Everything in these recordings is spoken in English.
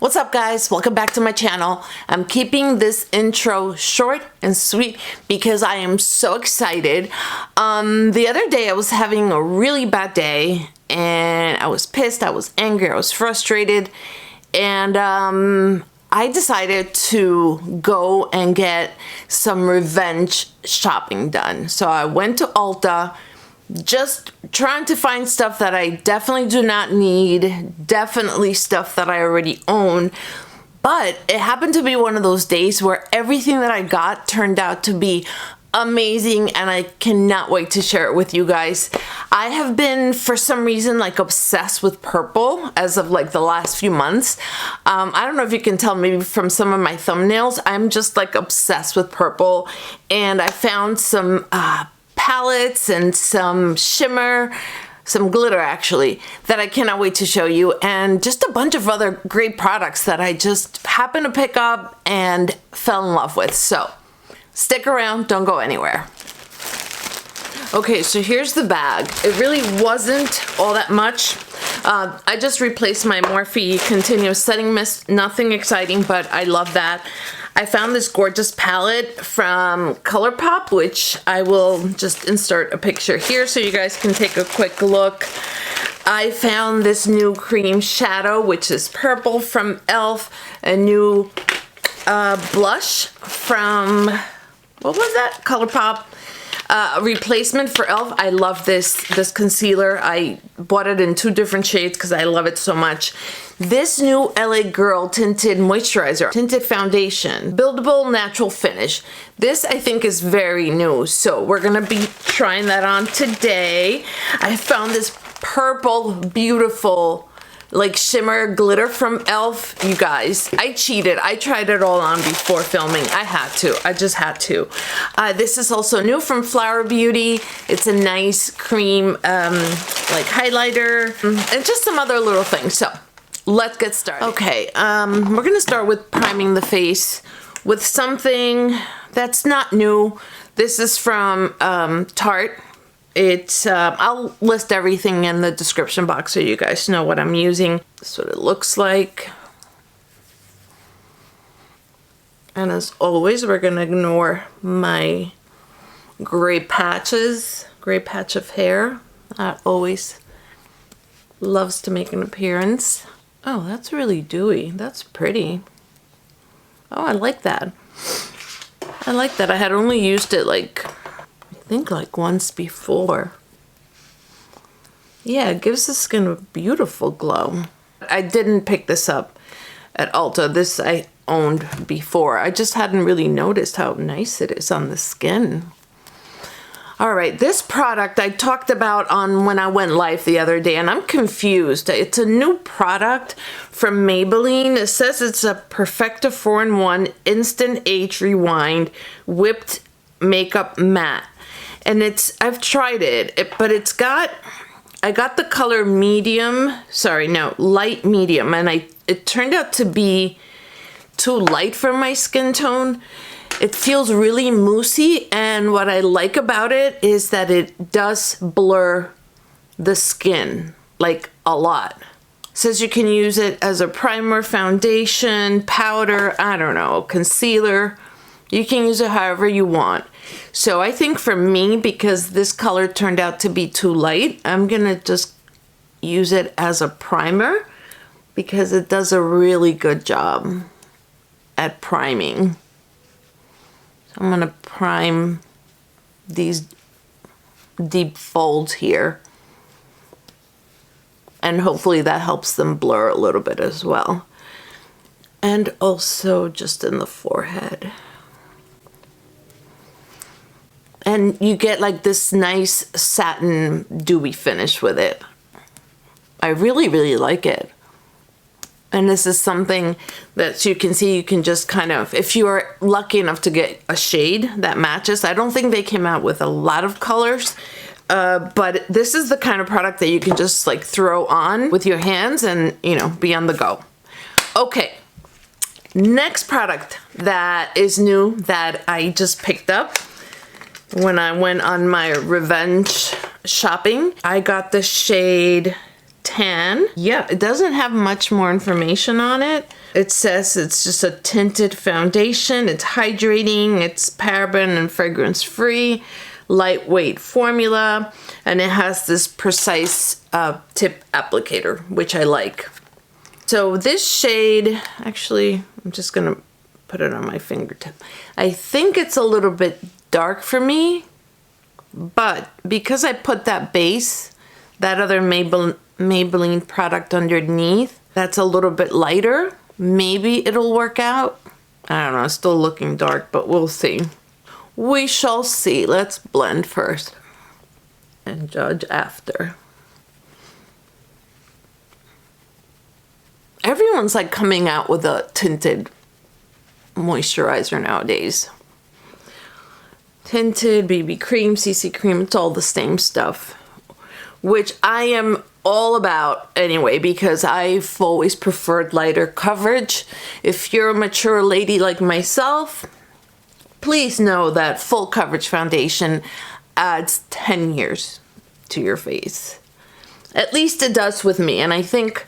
What's up guys, welcome back to my channel. I'm keeping this intro short and sweet because I am so excited. The other day I was having a really bad day and I was pissed, I was angry, I was frustrated, and I decided to go and get some revenge shopping done. So I went to Ulta, just trying to find stuff that I definitely do not need, definitely stuff that I already own. But it happened to be one of those days where everything that I got turned out to be amazing, and I cannot wait to share it with you guys. I have been, for some reason, like obsessed with purple as of like the last few months. I don't know if you can tell maybe from some of my thumbnails, I'm just like obsessed with purple, and I found some palettes and some shimmer, some glitter actually, that I cannot wait to show you, and just a bunch of other great products that I just happened to pick up and fell in love with. So stick around, don't go anywhere. Okay, so here's the bag. It really wasn't all that much. I just replaced my Morphe Continuous Setting Mist. Nothing exciting, but I love that. I found this gorgeous palette from ColourPop, which I will just insert a picture here so you guys can take a quick look. I found this new cream shadow, which is purple, from e.l.f. A new blush from, what was that? ColourPop. A replacement for e.l.f. I love this concealer. I bought it in 2 different shades because I love it so much. This new LA Girl Tinted Moisturizer, Tinted Foundation, Buildable Natural Finish. This I think is very new, so we're gonna be trying that on today. I found this purple, beautiful, like shimmer glitter from e.l.f. You guys, I cheated. I tried it all on before filming. I had to. I just had to. This is also new from Flower Beauty. It's a nice cream like highlighter and just some other little things. So let's get started. Okay, we're gonna start with priming the face with something that's not new. This is from Tarte. It's, I'll list everything in the description box so you guys know what I'm using. That's what it looks like. And as always, we're gonna ignore my gray patches, gray patch of hair. That always loves to make an appearance. Oh, that's really dewy. That's pretty. Oh, I like that. I like that. I had only used it like, I think like once before. Yeah, it gives the skin a beautiful glow. I didn't pick this up at Ulta. This I owned before. I just hadn't really noticed how nice it is on the skin. All right, this product I talked about on when I went live the other day, and I'm confused. It's a new product from Maybelline. It says it's a Perfector 4-in-1 Instant Age Rewind Whipped Makeup Matte. And I've tried it, but I got the color medium, light medium, and it turned out to be too light for my skin tone. It feels really moussey, and what I like about it is that it does blur the skin, like a lot. It says you can use it as a primer, foundation, powder, I don't know, concealer. You can use it however you want. So I think for me, because this color turned out to be too light, I'm gonna just use it as a primer because it does a really good job at priming. So I'm gonna prime these deep folds here, and hopefully that helps them blur a little bit as well. And also just in the forehead. And you get like this nice satin dewy finish with it. I really, really like it. And this is something that you can see, you can just kind of, if you are lucky enough to get a shade that matches. I don't think they came out with a lot of colors, but this is the kind of product that you can just like throw on with your hands and, you know, be on the go. Okay, next product that is new that I just picked up when I went on my revenge shopping. I got the shade Tan. Yeah, it doesn't have much more information on it, It says it's just a tinted foundation. It's hydrating, it's paraben and fragrance free, lightweight formula, and it has this precise tip applicator, which I like. So this shade, actually, I'm just gonna put it on my fingertip. I think it's a little bit dark for me, but because I put that base, that other Maybelline product underneath, that's a little bit lighter. Maybe it'll work out. I don't know, it's still looking dark, but we'll see. We shall see. Let's blend first and judge after. Everyone's like coming out with a tinted moisturizer nowadays. Tinted, BB cream, CC cream, it's all the same stuff, which I am all about anyway, because I've always preferred lighter coverage. If you're a mature lady like myself, please know that full coverage foundation adds 10 years to your face. At least it does with me, and I think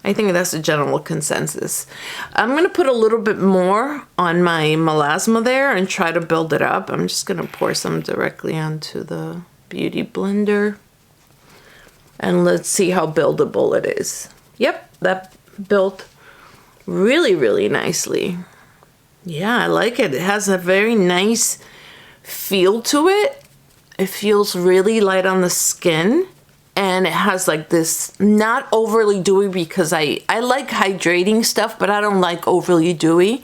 that's a general consensus. I'm gonna put a little bit more on my melasma there and try to build it up. I'm just gonna pour some directly onto the beauty blender. And let's see how buildable it is. Yep, that built really, really nicely. Yeah, I like it. It has a very nice feel to it. It feels really light on the skin. And it has like this, not overly dewy, because I like hydrating stuff, but I don't like overly dewy.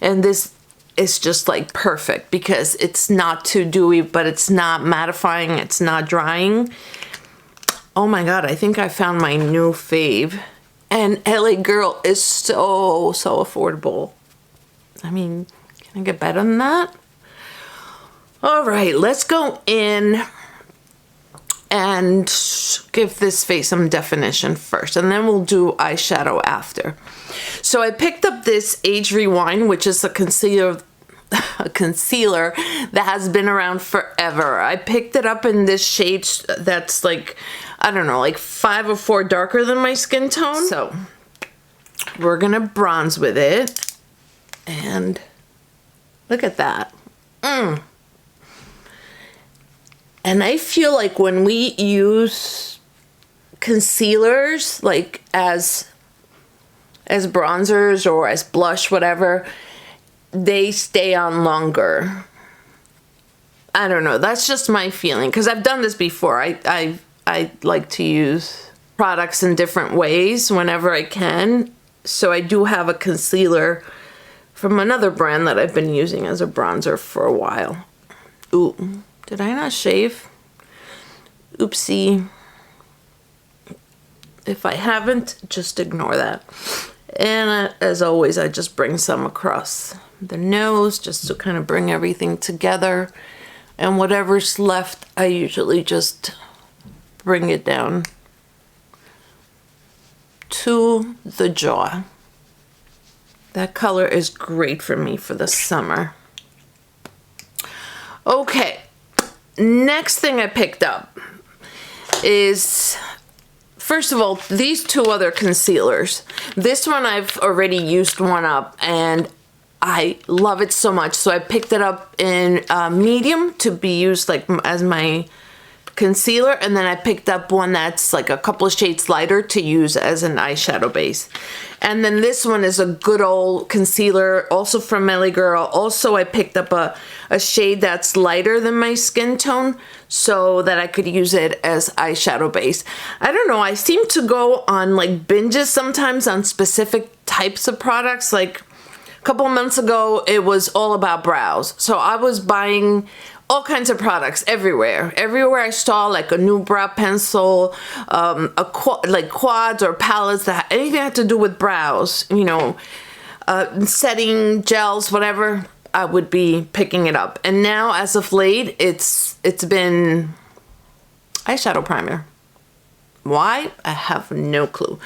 And this is just like perfect because it's not too dewy, but it's not mattifying, it's not drying. Oh my God, I think I found my new fave. And LA Girl is so affordable. I mean, can I get better than that? All right, let's go in and give this face some definition first, and then we'll do eyeshadow after. So I picked up this Age Rewind, which is a concealer that has been around forever. I picked it up in this shade that's like, I don't know, like 5 or 4 darker than my skin tone. So we're gonna bronze with it, and look at that. And I feel like when we use concealers, like as bronzers or as blush, whatever, they stay on longer. I don't know, that's just my feeling, because I've done this before. I like to use products in different ways whenever I can. So I do have a concealer from another brand that I've been using as a bronzer for a while. Ooh, did I not shave? Oopsie. If I haven't, just ignore that. And as always, I just bring some across the nose just to kind of bring everything together. And whatever's left, I usually just bring it down to the jaw. That color is great for me for the summer. Okay, next thing I picked up is, first of all, these 2 other concealers. This one I've already used one up and I love it so much. So I picked it up in medium to be used like as my concealer, and then I picked up one that's like a couple of shades lighter to use as an eyeshadow base. And then this one is a good old concealer, also from LA Girl. Also, I picked up a shade that's lighter than my skin tone so that I could use it as eyeshadow base. I don't know, I seem to go on like binges sometimes on specific types of products. Like a couple of months ago, it was all about brows. So I was buying all kinds of products everywhere. Everywhere I saw like a new brow pencil, like quads or palettes that anything had to do with brows, you know, setting gels, whatever, I would be picking it up. And now, as of late, it's been eyeshadow primer. Why? I have no clue.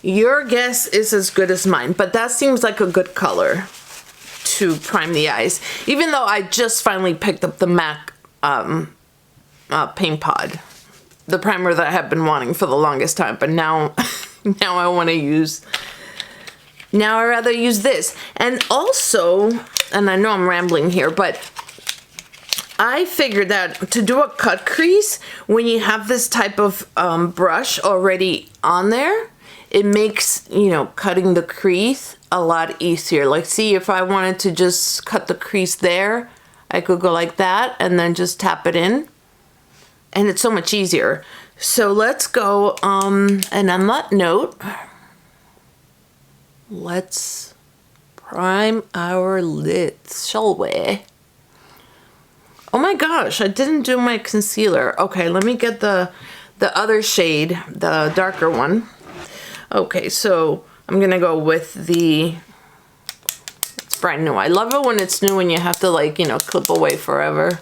Your guess is as good as mine, but that seems like a good color to prime the eyes, even though I just finally picked up the MAC Paint Pod, the primer that I have been wanting for the longest time, but now I want to use Now I'd rather use this. And also, and I know I'm rambling here, but I figured that to do a cut crease, when you have this type of brush already on there, it makes, you know, cutting the crease a lot easier. Like, see, if I wanted to just cut the crease there, I could go like that and then just tap it in. And it's so much easier. So let's go, and on that note, let's prime our lids, shall we? Oh my gosh, I didn't do my concealer. Okay, let me get the other shade, the darker one. Okay, so I'm gonna go with it's brand new. I love it when it's new and you have to, like, you know, clip away forever.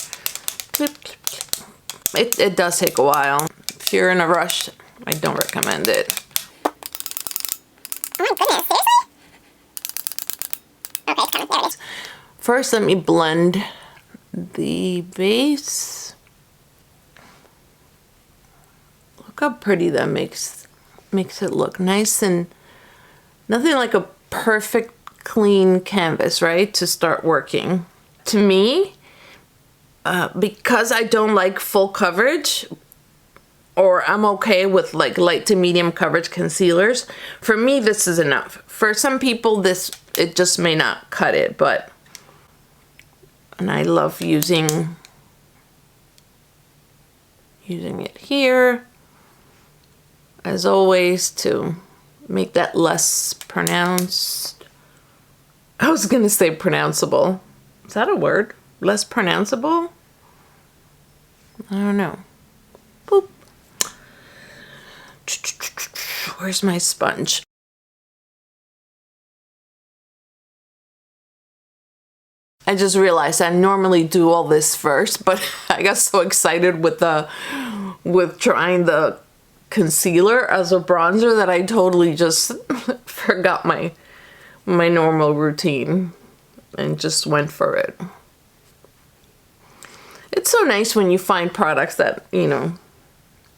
Clip, clip, clip. It does take a while. If you're in a rush, I don't recommend it. Oh my goodness, seriously? Okay, it's coming. There it is. First, let me blend the base. Look how pretty that makes it look nice, and nothing like a perfect clean canvas, right, to start working. To me, because I don't like full coverage, or I'm okay with like light to medium coverage concealers, for me this is enough. For some people it just may not cut it, and I love using it here, as always, to make that less pronounced. I was gonna say pronounceable. Is that a word? Less pronounceable? I don't know. Boop. Where's my sponge? I just realized I normally do all this first, but I got so excited with trying the concealer as a bronzer that I totally just forgot my normal routine and just went for it. It's so nice when you find products that, you know,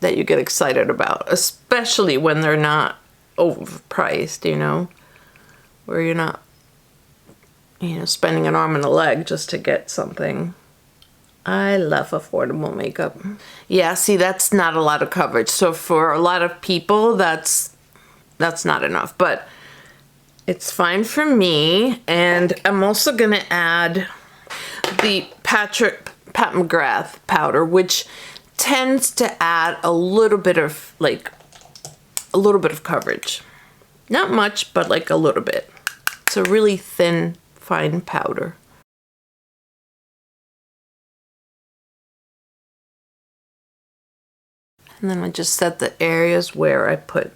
that you get excited about, especially when they're not overpriced, you know, where you're not, you know, spending an arm and a leg just to get something. I love affordable makeup. Yeah, see, that's not a lot of coverage. So for a lot of people, that's not enough, but it's fine for me. And I'm also gonna add the Pat McGrath powder, which tends to add a little bit of coverage. Not much, but like a little bit. It's a really thin, fine powder. And then I just set the areas where I put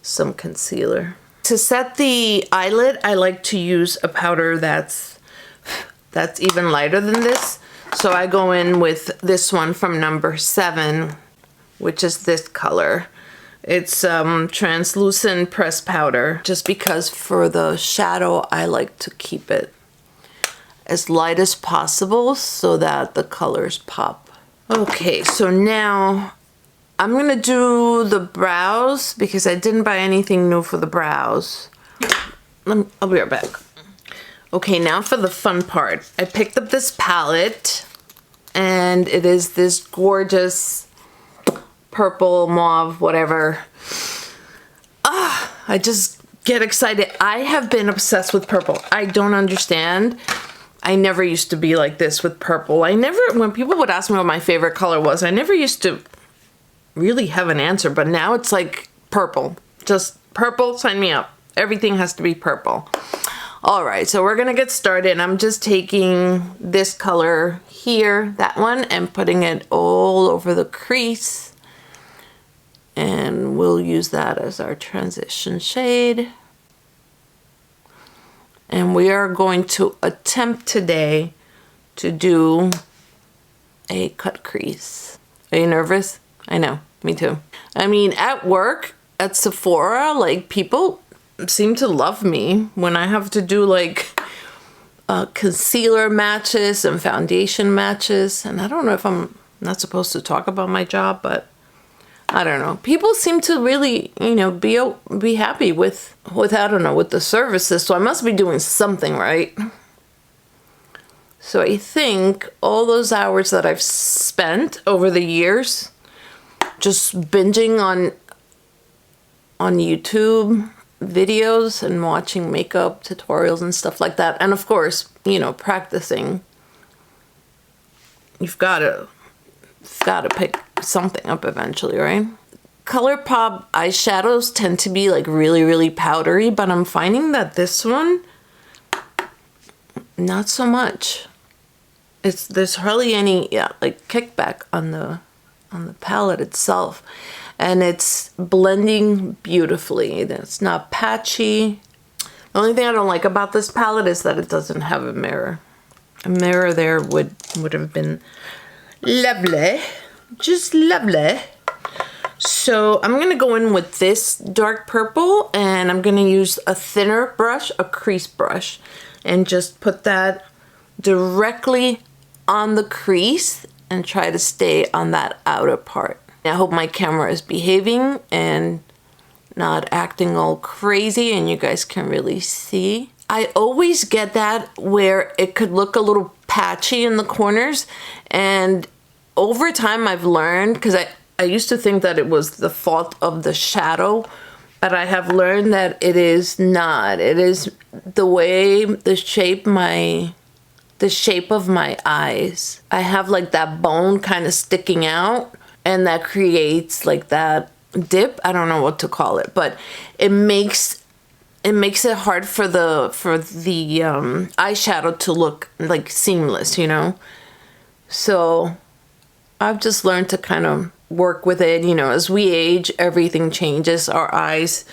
some concealer. To set the eyelid, I like to use a powder that's even lighter than this. So I go in with this one from number 7, which is this color. It's translucent pressed powder, just because for the shadow, I like to keep it as light as possible so that the colors pop. Okay, so now I'm gonna do the brows because I didn't buy anything new for the brows. I'll be right back. Okay, now for the fun part. I picked up this palette and it is this gorgeous purple, mauve, whatever. I just get excited. I have been obsessed with purple. I don't understand. I never used to be like this with purple. When people would ask me what my favorite color was, I never used to really have an answer, but now it's like purple. Just purple, sign me up. Everything has to be purple. All right, so we're gonna get started. I'm just taking this color here, that one, and putting it all over the crease. And we'll use that as our transition shade. And we are going to attempt today to do a cut crease. Are you nervous? I know, me too. I mean, at work, at Sephora, like, people seem to love me when I have to do like concealer matches and foundation matches. And I don't know if I'm not supposed to talk about my job, but I don't know. People seem to really, you know, be happy with I don't know, with the services. So I must be doing something right. So I think all those hours that I've spent over the years just binging on YouTube videos and watching makeup tutorials and stuff like that, and of course, you know, practicing. You've got to pick something up eventually, right? ColourPop eyeshadows tend to be like really, really powdery, but I'm finding that this one, not so much. There's hardly any like kickback on the palette itself, and it's blending beautifully. It's not patchy. The only thing I don't like about this palette is that it doesn't have a mirror. A mirror there would have been lovely, just lovely. So I'm gonna go in with this dark purple, and I'm gonna use a thinner brush, a crease brush, and just put that directly on the crease and try to stay on that outer part. I hope my camera is behaving and not acting all crazy and you guys can really see. I always get that where it could look a little patchy in the corners, and over time I've learned, because I used to think that it was the fault of the shadow, but I have learned that it is not. It is the way, the shape of my eyes. I have like that bone kind of sticking out, and that creates like that dip. I don't know what to call it, but it makes it hard for the eyeshadow to look like seamless, you know? So I've just learned to kind of work with it. You know, as we age, everything changes. Our eyes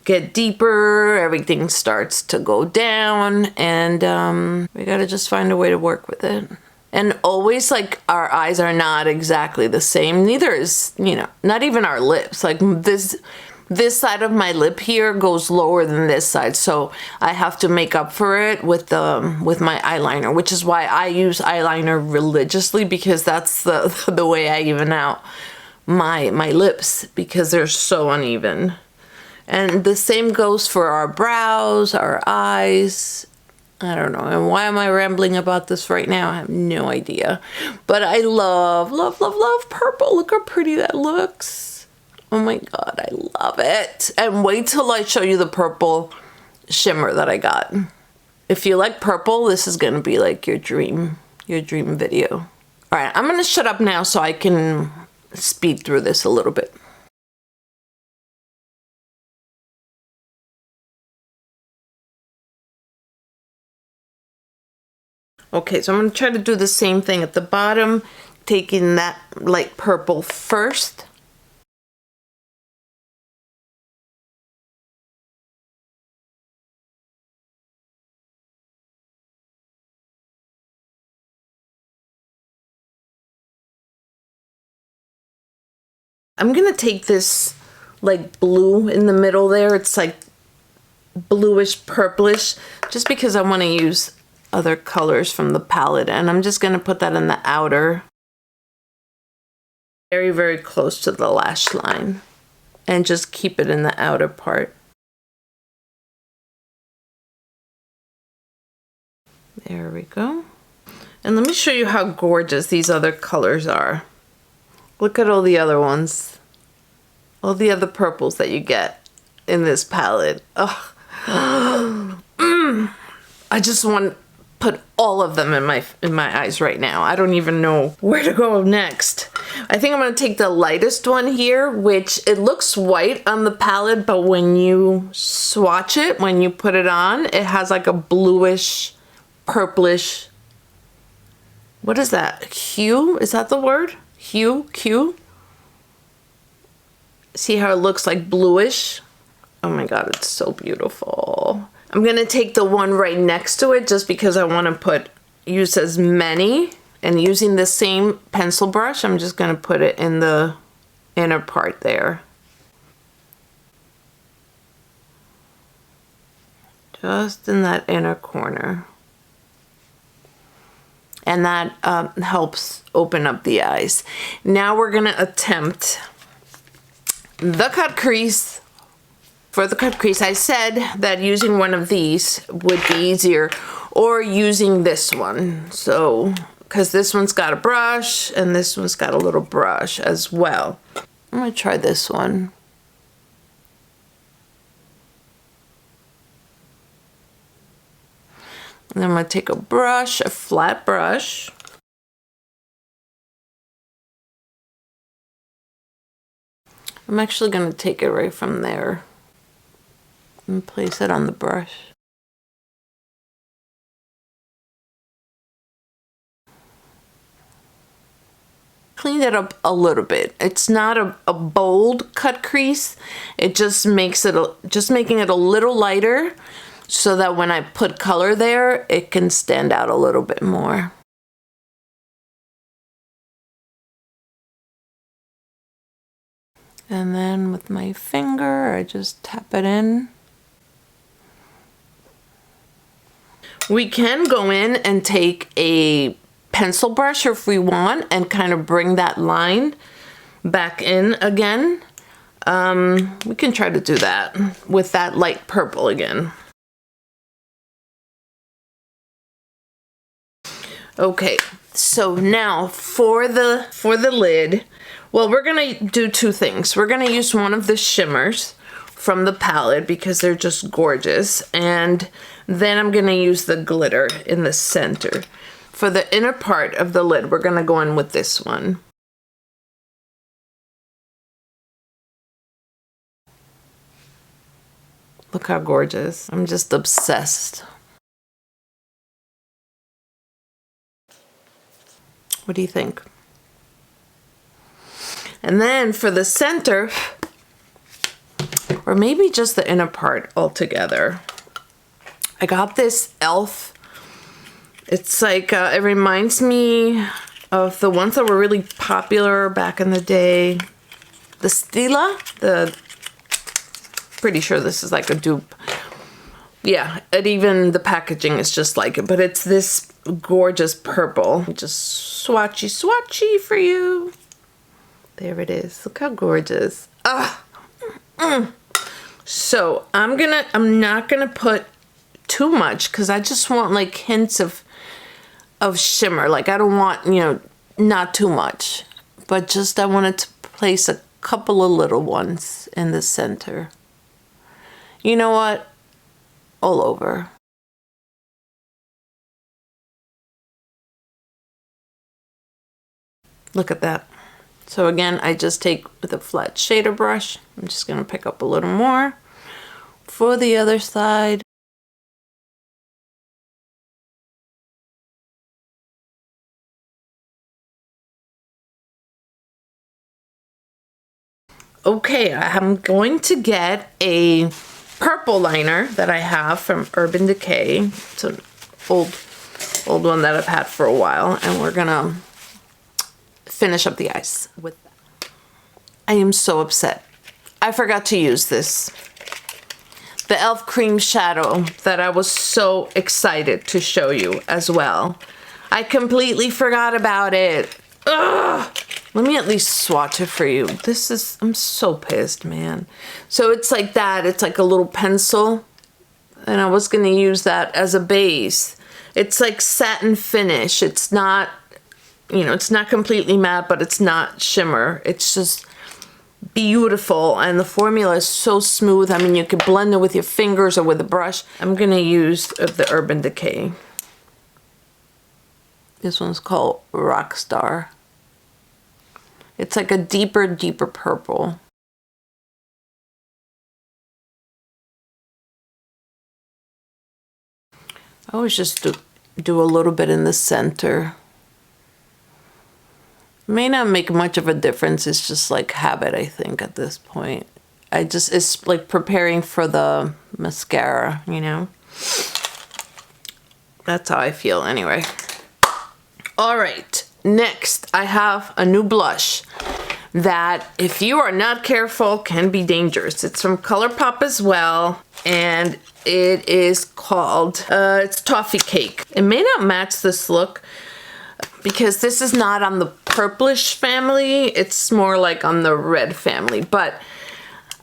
get deeper, everything starts to go down, and we gotta just find a way to work with it. And always, like, our eyes are not exactly the same. Neither is, you know, not even our lips. Like this side of my lip here goes lower than this side, so I have to make up for it with my eyeliner, which is why I use eyeliner religiously, because that's the way I even out my lips, because they're so uneven. And the same goes for our brows, our eyes. I don't know. And why am I rambling about this right now? I have no idea. But I love, love, love, love purple. Look how pretty that looks. Oh my God, I love it. And wait till I show you the purple shimmer that I got. If you like purple, this is gonna be like your dream video. All right, I'm gonna shut up now so I can speed through this a little bit. Okay, so I'm going to try to do the same thing at the bottom, taking that light purple first. I'm going to take this like blue in the middle there. It's like bluish purplish, just because I want to use other colors from the palette, and I'm just going to put that in the outer, very, very close to the lash line, and just keep it in the outer part. There we go. And let me show you how gorgeous these other colors are. Look at all the other ones, all the other purples that you get in this palette. Oh. I just want to put all of them in my eyes right now. I don't even know where to go next. I think I'm going to take the lightest one here, which it looks white on the palette, but when you swatch it, when you put it on, it has like a bluish, purplish, what is that? Hue? Is that the word? Hue? Q? See how it looks like bluish? Oh my God, it's so beautiful. I'm gonna take the one right next to it just because I want to use as many, and using the same pencil brush, I'm just gonna put it in the inner part there. Just in that inner corner. And that helps open up the eyes. Now we're gonna attempt the cut crease. For the cut crease, I said that using one of these would be easier, or using this one. So, because this one's got a brush and this one's got a little brush as well. I'm gonna try this one. And then I'm gonna take a brush, a flat brush. I'm actually gonna take it right from there and place it on the brush. Cleaned it up a little bit. It's not a bold cut crease. It just makes it making it a little lighter so that when I put color there, it can stand out a little bit more. And then with my finger, I just tap it in. We can go in and take a pencil brush if we want and kind of bring that line back in again. We can try to do that with that light purple again. Okay, so now for the lid, well, we're gonna do two things. We're gonna use one of the shimmers from the palette because they're just gorgeous, and then I'm gonna use the glitter in the center. For the inner part of the lid, we're gonna go in with this one. Look how gorgeous. I'm just obsessed. What do you think? And then for the center, or maybe just the inner part altogether, I got this e.l.f. It's like, it reminds me of the ones that were really popular back in the day. The Stila, pretty sure this is like a dupe. Yeah, and even the packaging is just like it, but it's this gorgeous purple. Just swatchy for you. There it is. Look how gorgeous. So I'm not gonna put too much because I just want like hints of shimmer. Like I don't want, not too much, but just I wanted to place a couple of little ones in the center. You know what? All over. Look at that. So again, I just take with a flat shader brush. I'm just gonna pick up a little more for the other side. Okay, I'm going to get a purple liner that I have from Urban Decay. It's an old one that I've had for a while, and we're gonna finish up the eyes with that. I am so upset. I forgot to use this. The e.l.f. cream shadow that I was so excited to show you as well. I completely forgot about it. Ugh! Let me at least swatch it for you. I'm so pissed, man. So it's like that. It's like a little pencil. And I was going to use that as a base. It's like satin finish. It's not, it's not completely matte, but it's not shimmer. It's just beautiful. And the formula is so smooth. I mean, you can blend it with your fingers or with a brush. I'm going to use the Urban Decay. This one's called Rockstar. It's like a deeper purple. I always just do a little bit in the center. May not make much of a difference. It's just like habit, I think, at this point. It's like preparing for the mascara, That's how I feel anyway. All right. Next, I have a new blush that, if you are not careful, can be dangerous. It's from ColourPop as well, and it is called, it's Toffee Cake. It may not match this look because this is not on the purplish family. It's more like on the red family, but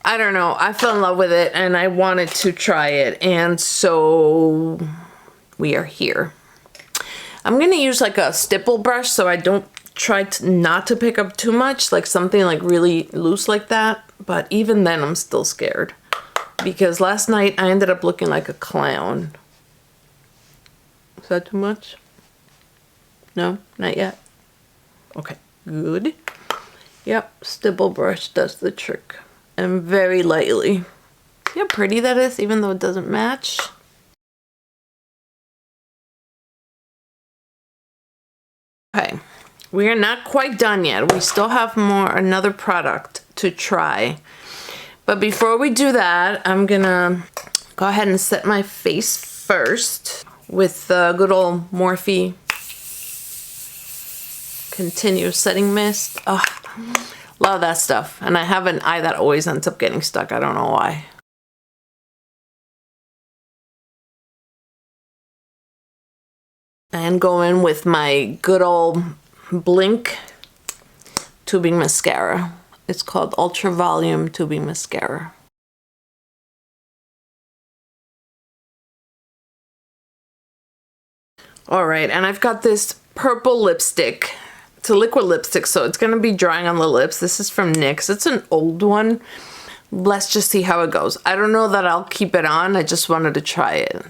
I don't know. I fell in love with it and I wanted to try it. And so we are here. I'm going to use like a stipple brush so I don't try not to pick up too much, like something like really loose like that. But even then I'm still scared because last night I ended up looking like a clown. Is that too much? No, not yet. Okay, good. Yep, stipple brush does the trick. And very lightly. See how pretty that is, even though it doesn't match? Okay, we are not quite done yet. We still have another product to try. But before we do that, I'm gonna go ahead and set my face first with the good old Morphe Continuous Setting Mist. Oh, love that stuff. And I have an eye that always ends up getting stuck. I don't know why. And go in with my good old Blink tubing mascara. It's called Ultra Volume Tubing Mascara. All right, and I've got this purple lipstick. It's a liquid lipstick, so it's gonna be drying on the lips. This is from NYX. It's an old one. Let's just see how it goes. I don't know that I'll keep it on. I just wanted to try it.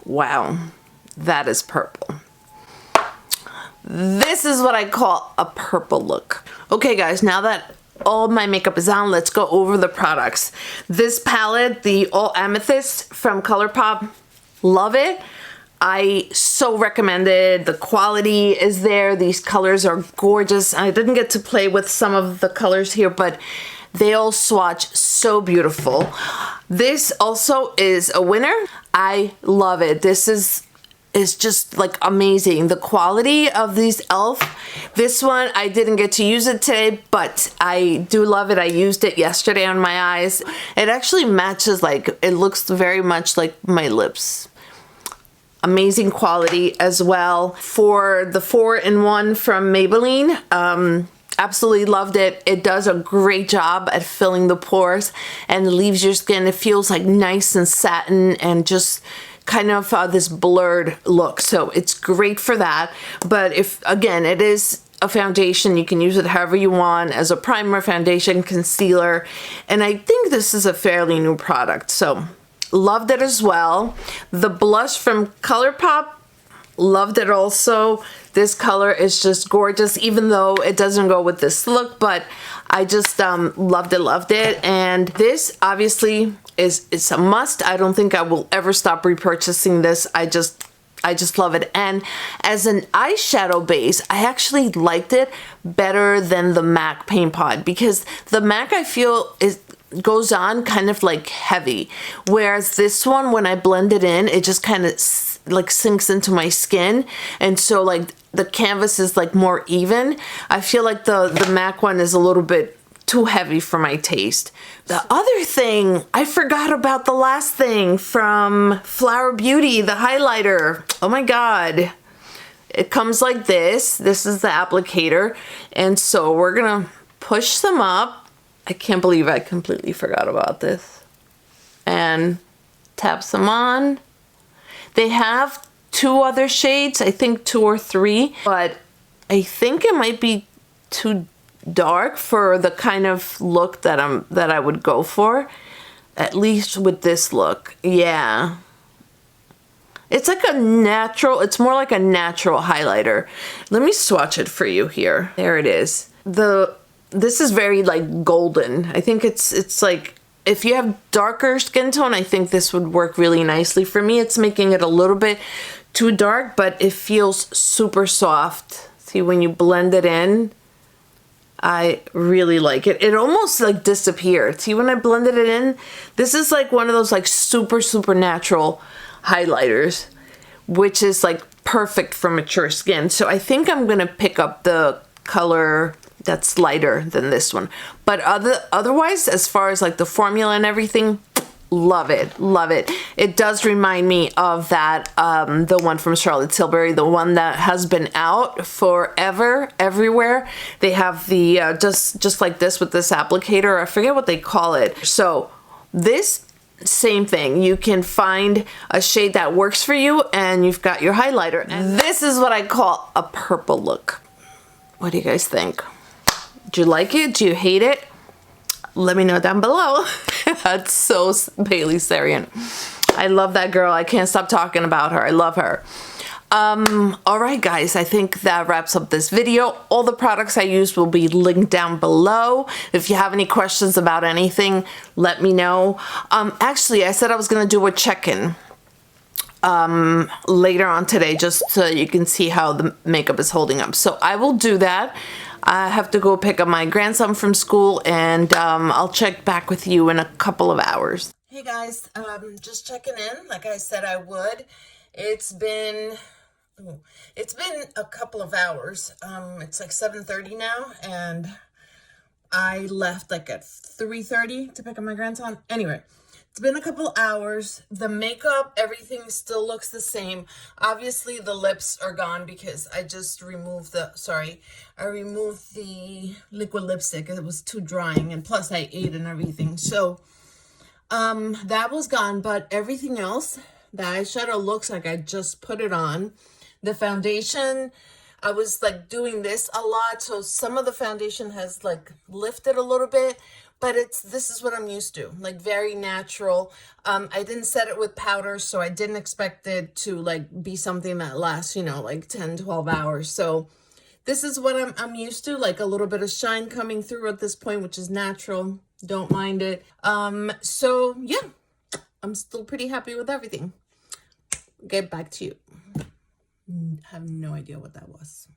Wow, that is purple. This is what I call a purple look. Okay guys, now that all my makeup is on, let's go over the products. This palette, the All Amethyst from ColourPop, love it. I so recommend it. The quality is there. These colors are gorgeous. I didn't get to play with some of the colors here, but they all swatch so beautiful. This also is a winner. I love it. This is just like amazing. The quality of these e.l.f. This one, I didn't get to use it today, but I do love it. I used it yesterday on my eyes. It actually matches, like, it looks very much like my lips. Amazing quality as well. For the 4-in-1 from Maybelline, absolutely loved it. It does a great job at filling the pores and leaves your skin, it feels like nice and satin and just kind of this blurred look. So it's great for that. But if, again, it is a foundation, you can use it however you want, as a primer, foundation, concealer. And I think this is a fairly new product. So loved it as well. The blush from ColourPop, loved it also. This color is just gorgeous, even though it doesn't go with this look, but I just loved it. And this obviously it's a must. I don't think I will ever stop repurchasing this. I just love it. And as an eyeshadow base, I actually liked it better than the MAC Paint Pot, because the MAC, I feel, goes on kind of like heavy, whereas this one, when I blend it in, it just kind of like sinks into my skin, and so like the canvas is like more even. I feel like the MAC one is a little bit too heavy for my taste. The other thing, I forgot about the last thing from Flower Beauty, the highlighter. Oh my god. It comes like this. This is the applicator, and so we're gonna push them up. I can't believe I completely forgot about this. And tap some on. They have 2 other shades, I think 2 or 3, but I think it might be too dark for the kind of look that I would go for, at least with this look. Yeah. It's like a natural, it's more like a natural highlighter. Let me swatch it for you here. There it is. This is very like golden. I think it's like, if you have darker skin tone, I think this would work really nicely. For me, it's making it a little bit too dark, but it feels super soft. See, when you blend it in, I really like it. It almost like disappeared. See, when I blended it in, this is like one of those like super natural highlighters, which is like perfect for mature skin. So I think I'm gonna pick up the color that's lighter than this one. But otherwise, as far as like the formula and everything, Love it, love it. It does remind me of that, the one from Charlotte Tilbury, the one that has been out forever, everywhere. They have the, just like this with this applicator. I forget what they call it. So this, same thing. You can find a shade that works for you and you've got your highlighter. And this is what I call a purple look. What do you guys think? Do you like it? Do you hate it? Let me know down below. That's so Bailey Sarian. I love that girl. I can't stop talking about her. I love her. All right, guys, I think that wraps up this video. All the products I used will be linked down below. If you have any questions about anything, let me know. Actually, I said I was going to do a check-in later on today, just so you can see how the makeup is holding up. So I will do that. I have to go pick up my grandson from school, and I'll check back with you in a couple of hours. Hey guys, just checking in like I said I would. It's been a couple of hours. It's like 7:30 now, and I left like at 3:30 to pick up my grandson. Anyway, it's been a couple hours. The makeup, everything still looks the same. Obviously, the lips are gone because I just removed I removed the liquid lipstick. It was too drying, and plus I ate and everything. So, that was gone, but everything else, the eyeshadow looks like I just put it on. The foundation, I was like doing this a lot, so some of the foundation has like lifted a little bit, but this is what I'm used to, like very natural. I didn't set it with powder, so I didn't expect it to like be something that lasts, you know, like 10, 12 hours. So this is what I'm used to, like a little bit of shine coming through at this point, which is natural. Don't mind it. So yeah, I'm still pretty happy with everything. Get back to you. I have no idea what that was.